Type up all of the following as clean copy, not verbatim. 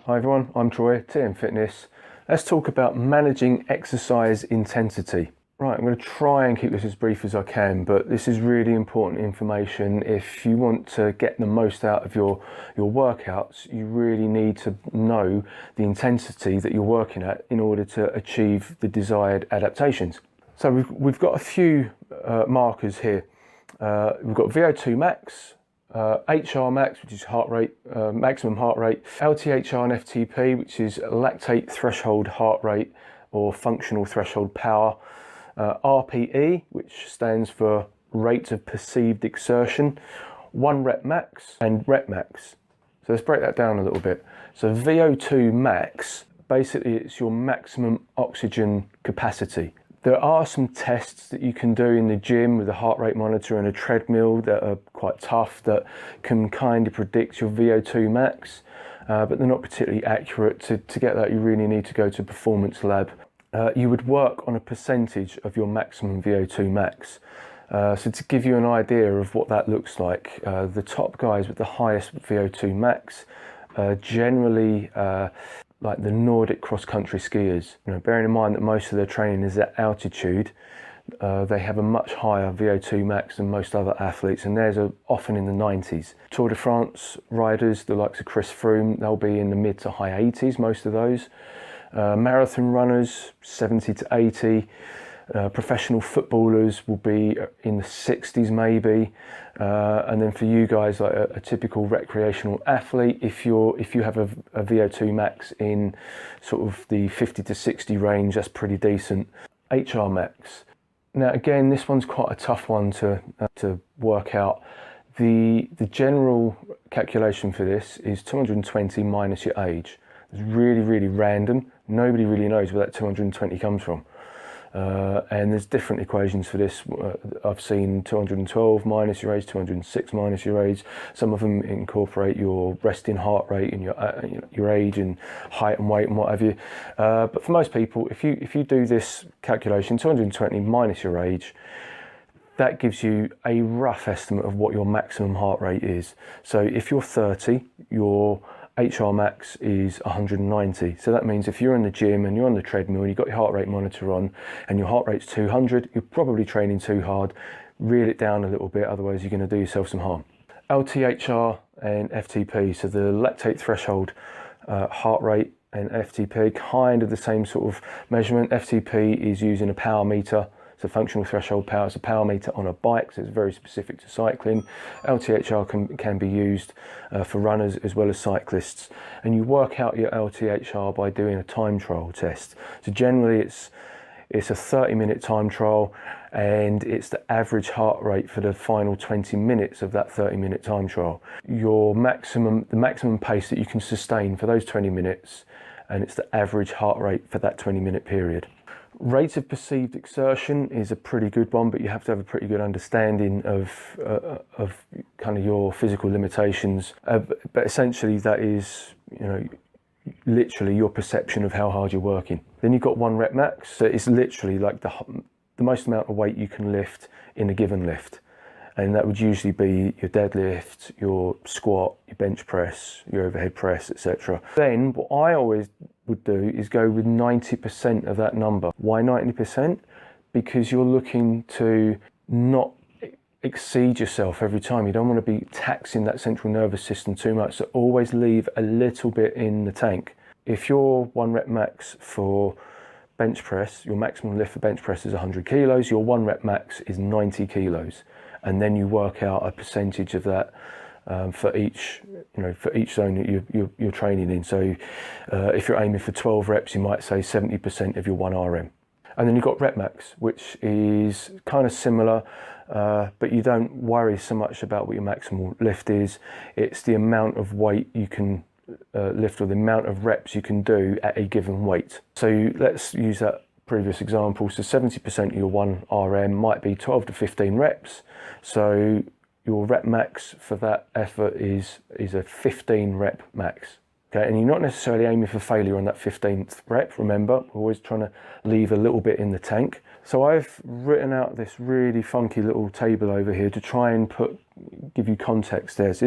Hi everyone, I'm Troy, TM Fitness. Let's talk about managing exercise intensity. Right, I'm going to try and keep this as brief as I can, but this is really important information. If you want to get the most out of your workouts, you really need to know the intensity that you're working at in order to achieve the desired adaptations. So we've got a few markers here. We've got V02max, HR max, which is heart rate, maximum heart rate, LTHR and FTP, which is lactate threshold heart rate or functional threshold power, RPE, which stands for rate of perceived exertion, 1 rep max and rep max. So let's break that down a little bit. So VO2 max, basically it's your maximum oxygen capacity. There are some tests that you can do in the gym with a heart rate monitor and a treadmill that are quite tough that can kind of predict your VO2 max, but they're not particularly accurate. To get that, you really need to go to a performance lab. You would work on a percentage of your maximum VO2 max. So to give you an idea of what that looks like, the top guys with the highest VO2 max generally like the Nordic cross-country skiers. Bearing in mind that most of their training is at altitude, they have a much higher VO2 max than most other athletes, and theirs are often in the 90s. Tour de France riders, the likes of Chris Froome, they'll be in the mid to high 80s, most of those. Marathon runners, 70 to 80. Professional footballers will be in the 60s maybe, and then for you guys, like a typical recreational athlete, if you have a VO2 max in sort of the 50 to 60 range, that's pretty decent. HR max. Now again, this one's quite a tough one to work out. The general calculation for this is 220 minus your age. It's really random. Nobody really knows where that 220 comes from. And there's different equations for this. I've seen 212 minus your age, 206 minus your age. Some of them incorporate your resting heart rate and your age and height and weight and what have you. But for most people, if you do this calculation, 220 minus your age, that gives you a rough estimate of what your maximum heart rate is. So if you're 30, your HR max is 190. So that means if you're in the gym and you're on the treadmill and you've got your heart rate monitor on and your heart rate's 200, you're probably training too hard. Reel it down a little bit, otherwise you're going to do yourself some harm. LTHR and FTP, so the lactate threshold heart rate and FTP, kind of the same sort of measurement. FTP is using a power meter. So functional threshold power is a power meter on a bike, so it's very specific to cycling. LTHR can be used for runners as well as cyclists. And you work out your LTHR by doing a time trial test. So generally it's a 30-minute time trial, and it's the average heart rate for the final 20 minutes of that 30-minute time trial. The maximum pace that you can sustain for those 20 minutes, and it's the average heart rate for that 20-minute period. Rate of perceived exertion is a pretty good one, but you have to have a pretty good understanding of kind of your physical limitations. But essentially that is, literally your perception of how hard you're working. Then you've got 1 rep max, so it's literally like the most amount of weight you can lift in a given lift. And that would usually be your deadlift, your squat, your bench press, your overhead press, etc. Then what I always would do is go with 90% of that number. Why 90%? Because you're looking to not exceed yourself every time. You don't want to be taxing that central nervous system too much, so always leave a little bit in the tank. If your 1 rep max for bench press, your maximum lift for bench press is 100 kilos, your 1 rep max is 90 kilos. And then you work out a percentage of that for each zone that you're training in. So if you're aiming for 12 reps, you might say 70% of your 1 RM. And then you've got rep max, which is kind of similar, but you don't worry so much about what your maximal lift is. It's the amount of weight you can lift, or the amount of reps you can do at a given weight. So let's use that previous example. So 70% of your 1 RM might be 12 to 15 reps. So your rep max for that effort is a 15 rep max. Okay, and you're not necessarily aiming for failure on that 15th rep. Remember, we're always trying to leave a little bit in the tank. So I've written out this really funky little table over here to try and give you context there. So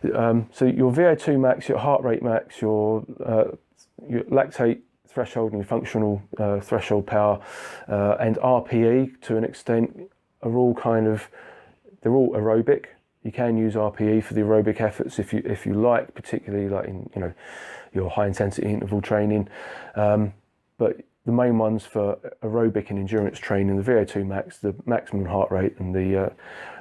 your VO2 max, your heart rate max, your lactate threshold and your functional threshold power, and RPE to an extent are all they're all aerobic. You can use RPE for the aerobic efforts if you like, particularly like in your high intensity interval training. But the main ones for aerobic and endurance training, the VO2 max, the maximum heart rate, and the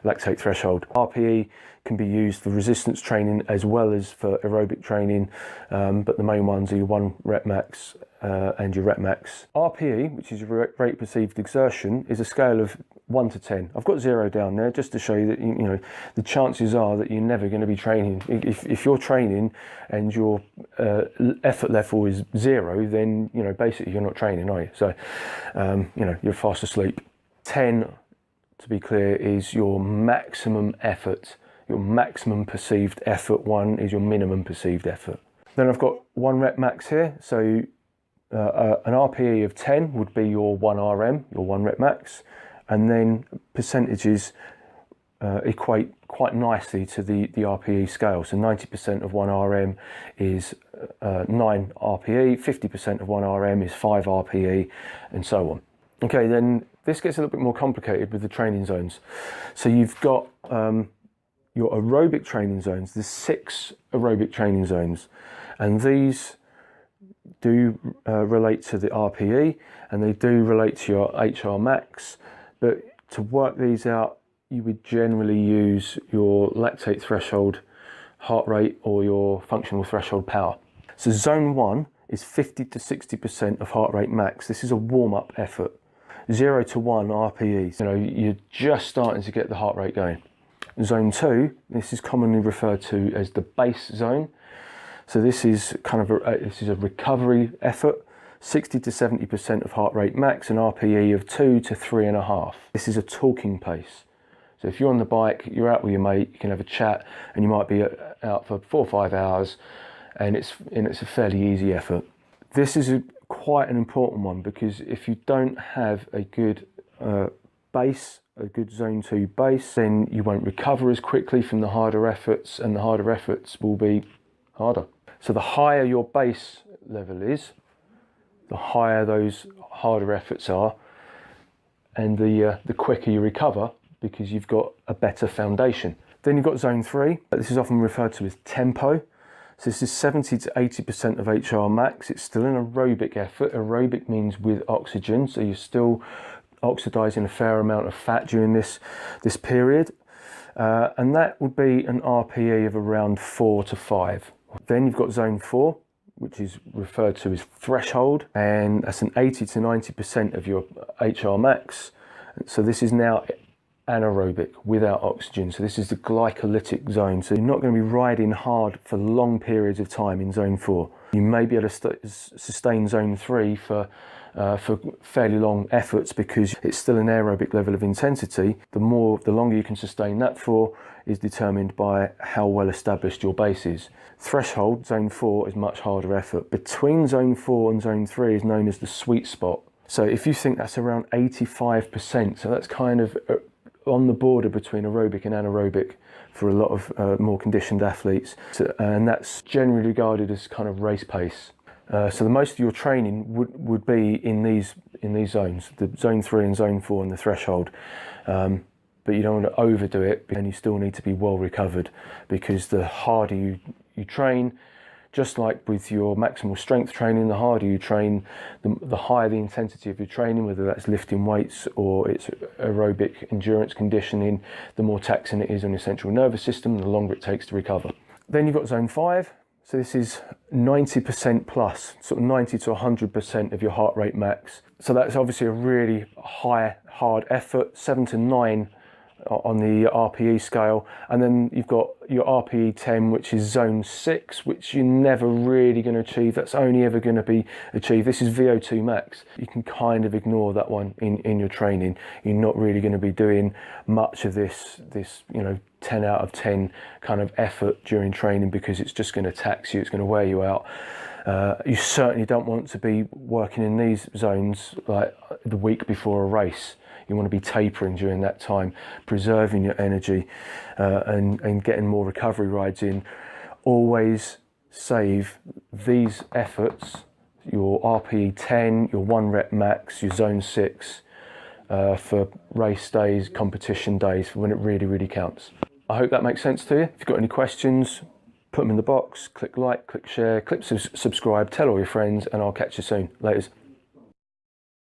lactate threshold. RPE can be used for resistance training as well as for aerobic training, but the main ones are your 1 rep max and your rep max. RPE, which is your rate perceived exertion, is a scale of 1 to 10. I've got 0 down there just to show you that the chances are that you're never going to be training. If you're training and your effort level is 0, then basically you're not training, are you? So you're fast asleep. 10, to be clear, is your maximum effort, your maximum perceived effort. 1 is your minimum perceived effort. Then I've got 1 rep max here. So an RPE of 10 would be your 1 RM, your 1 rep max. And then percentages equate quite nicely to the RPE scale. So 90% of 1 RM is 9 RPE, 50% of 1 RM is 5 RPE, and so on. Okay, then this gets a little bit more complicated with the training zones. So you've got your aerobic training zones. There's 6 aerobic training zones, and these do relate to the RPE, and they do relate to your HR max. But to work these out, you would generally use your lactate threshold heart rate or your functional threshold power. So zone 1 is 50 to 60% of heart rate max. This is a warm-up effort. 0 to 1 RPE. You're just starting to get the heart rate going. Zone 2, this is commonly referred to as the base zone. So this is this is a recovery effort. 60 to 70% of heart rate max, and RPE of 2 to 3.5. This is a talking pace. So if you're on the bike, you're out with your mate, you can have a chat, and you might be out for 4 or 5 hours, and it's a fairly easy effort. This is quite an important one, because if you don't have a good base, a good zone 2 base, then you won't recover as quickly from the harder efforts, and the harder efforts will be harder. So the higher your base level is, the higher those harder efforts are, and the quicker you recover, because you've got a better foundation. Then you've got zone 3. This is often referred to as tempo. So this is 70 to 80% of HR max. It's still an aerobic effort. Aerobic means with oxygen, so you're still oxidizing a fair amount of fat during this period. And that would be an RPE of around 4 to 5. Then you've got zone 4, which is referred to as threshold, and that's an 80 to 90% of your HR max. So this is now anaerobic, without oxygen. So this is the glycolytic zone. So you're not going to be riding hard for long periods of time in zone 4. You may be able to sustain zone 3 for fairly long efforts, because it's still an aerobic level of intensity. The longer you can sustain that for is determined by how well established your base is. Threshold, zone 4, is much harder effort. Between zone 4 and zone 3 is known as the sweet spot. So if you think that's around 85%, so that's kind of on the border between aerobic and anaerobic for a lot of more conditioned athletes. And that's generally regarded as kind of race pace. So the most of your training would be in these zones, the zone 3 and zone 4 and the threshold. But you don't want to overdo it, and you still need to be well recovered, because the harder you train, just like with your maximal strength training, the harder you train, the higher the intensity of your training, whether that's lifting weights or it's aerobic endurance conditioning, the more taxing it is on your central nervous system, the longer it takes to recover. Then you've got zone 5. So this is 90% plus, sort of 90 to 100% of your heart rate max. So that's obviously a really high, hard effort, 7 to 9 on the RPE scale. And then you've got your RPE 10, which is zone 6, which you're never really going to achieve. That's only ever going to be achieved. This is VO2 max. You can kind of ignore that one in your training. You're not really going to be doing much of this 10 out of 10 kind of effort during training, because it's just going to tax you, it's going to wear you out. You certainly don't want to be working in these zones like the week before a race. You want to be tapering during that time, preserving your energy and getting more recovery rides in. Always save these efforts, your RPE 10, your 1 rep max, your zone 6, for race days, competition days, for when it really, really counts. I hope that makes sense to you. If you've got any questions, put them in the box, click like, click share, click subscribe, tell all your friends, and I'll catch you soon. Laters.